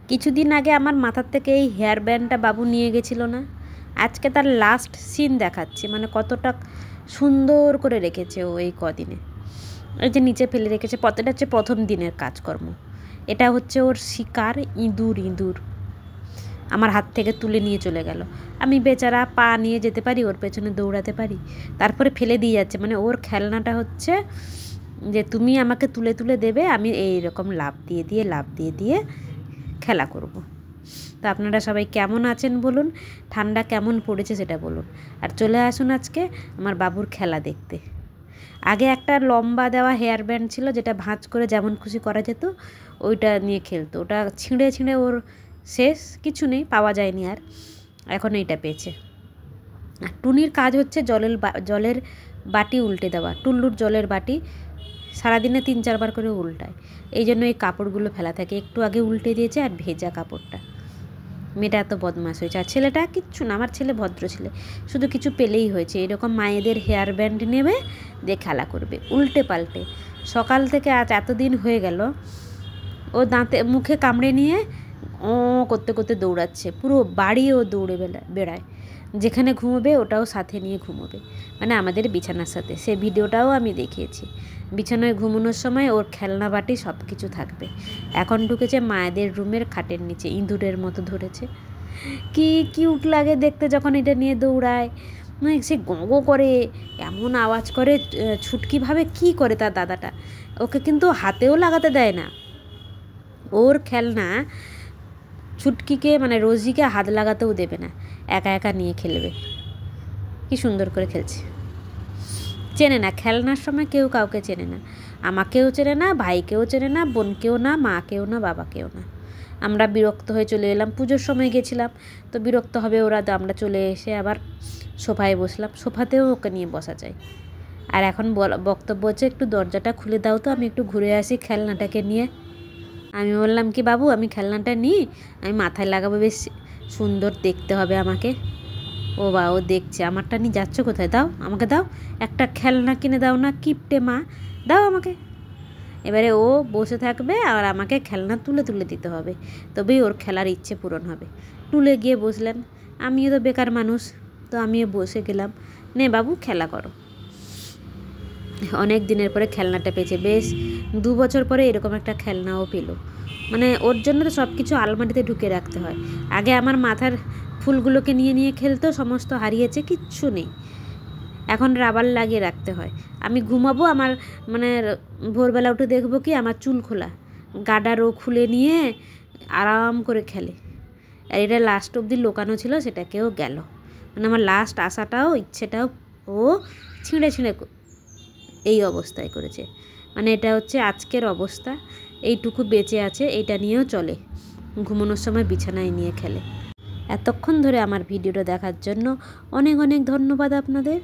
কিছুদিন আগে আমার মাথার থেকে এই হেয়ার ব্যান্ডটা বাবু নিয়ে গেছিল না, আজকে তার লাস্ট সিন দেখাচ্ছি, মানে কতটা সুন্দর করে রেখেছে ও এই কদিনে। এই যে নিচে ফেলে রেখেছে, এটা হচ্ছে প্রথম দিনের কাজকর্ম। এটা হচ্ছে ওর শিকার ইঁদুর আমার হাত থেকে তুলে নিয়ে চলে গেল। আমি বেচারা পা নিয়ে যেতে পারি, ওর পেছনে দৌড়াতে পারি, তারপরে ফেলে দিয়ে যাচ্ছে। মানে ওর খেলনাটা হচ্ছে যে তুমি আমাকে তুলে তুলে দেবে, আমি এইরকম লাফ দিয়ে খেলা করব। তো আপনারা সবাই কেমন আছেন বলুন, ঠান্ডা কেমন পড়েছে সেটা বলুন, আর চলে আসুন আজকে আমার বাবুর খেলা দেখতে। আগে একটা লম্বা দেওয়া হেয়ার ব্যান্ড ছিল, যেটা ভাঁজ করে যেমন খুশি করা যেত, ওইটা নিয়ে খেলতো। ওটা ছিঁড়ে ওর শেষ, কিছু নেই, পাওয়া যায়নি আর। এখন এইটা পেয়েছে। আর টুনির কাজ হচ্ছে জলের বাটি উল্টে দেওয়া। টুল্লুর জলের বাটি সারাদিনে 3-4 বার করে উল্টায়, এই জন্য এই কাপড়গুলো ফেলা থাকে। একটু আগে উল্টে দিয়েছে, আর ভেজা কাপড়টা। মেয়েটা এত বদমাশ হয়েছে। আর ছেলেটা কিচ্ছু না, আমার ছেলে ভদ্র ছেলে, শুধু কিছু পেলেই হয়েছে এরকম মায়েদের হেয়ার ব্যান্ড নেবে, দিয়ে খেলা করবে উল্টে পাল্টে। সকাল থেকে আজ এতদিন হয়ে গেল, ও দাঁতে মুখে কামড়ে নিয়ে ও করতে করতে দৌড়াচ্ছে, পুরো বাড়ি ও দৌড়ে বেড়ায়। যেখানে ঘুমোবে ওটাও সাথে নিয়ে ঘুমোবে, মানে আমাদের বিছানার সাথে। সে ভিডিওটাও আমি দেখিয়েছি। বিছানায় ঘুমানোর সময় ওর খেলনা বাটি সব কিছু থাকবে। এখন ঢুকেছে মায়েদের রুমের খাটের নিচে, ইঁদুরের মতো ধরেছে। কি কিউট লাগে দেখতে যখন এটা নিয়ে দৌড়ায়। মানে সে গো করে এমন আওয়াজ করে, ছুটকিভাবে কি করে তার দাদাটা। ওকে কিন্তু হাতেও লাগাতে দেয় না। ওর খেলনা ছুটকিকে, মানে রোজিকে হাত লাগাতেও দেবে না, একা একা নিয়ে খেলবে। কি সুন্দর করে খেলছে। চেনে না, খেলনার সময় কেউ কাউকে চেনে না। আমাকেও চেনে না, ভাইকেও চেনে না, বোনকেও না, মাকেও না, বাবাকেও না। আমরা বিরক্ত হয়ে চলে এলাম। পুজোর সময় গেছিলাম, তো বিরক্ত হবে ওরা, তো আমরা চলে এসে আবার সোফায় বসলাম। সোফাতেও ওকে নিয়ে বসা যায়। আর এখন বক্তব্য হচ্ছে, একটু দরজাটা খুলে দাও তো, আমি একটু ঘুরে আসি খেলনাটাকে নিয়ে। আমি বললাম কি, বাবু আমি খেলনাটা নিই, আমি মাথায় লাগাবো, বেশ সুন্দর দেখতে হবে আমাকে। ও দেখছে আমারটা নিয়ে যাচ্ছ কোথায়, দাও আমাকে, দাও একটা খেলনা কিনে দাও না, কিপটে মা, দাও আমাকে। এবারে ও বসে থাকবে আর আমাকে খেলনা তুলে তুলে দিতে হবে, তবেই ওর খেলার ইচ্ছে পূরণ হবে। টুলে গিয়ে বসলেন, আমিও তো বেকার মানুষ, তো আমিও বসে গেলাম। নে বাবু খেলা করো। অনেক দিনের পরে খেলনাটা পেয়েছে, বেশ 2 বছর পরে এরকম একটা খেলনাও পেলো। মানে ওর জন্য তো সব কিছু আলমারিতে ঢুকে রাখতে হয়। আগে আমার মাথার ফুলগুলোকে নিয়ে নিয়ে খেলতো, সমস্ত হারিয়েছে, কিচ্ছু নেই। এখন রাবার লাগিয়ে রাখতে হয়। আমি ঘুমাবো, আমার মানে ভোরবেলা উঠে দেখবো কি আমার চুল খোলা, গাডারও খুলে নিয়ে আরাম করে খেলে। আর এটা লাস্ট অবধি লোকানো ছিল, সেটাকেও গেল। মানে আমার লাস্ট আশাটাও ইচ্ছেটাও ও ছিঁড়ে এই অবস্থায় করেছে। মানে এটা হচ্ছে আজকের অবস্থা, এইটুকু বেঁচে আছে, এইটা নিয়েও চলে, ঘুমানোর সময় বিছানায় নিয়ে খেলে। এতক্ষণ ধরে আমার ভিডিওটা দেখার জন্য অনেক অনেক ধন্যবাদ আপনাদের।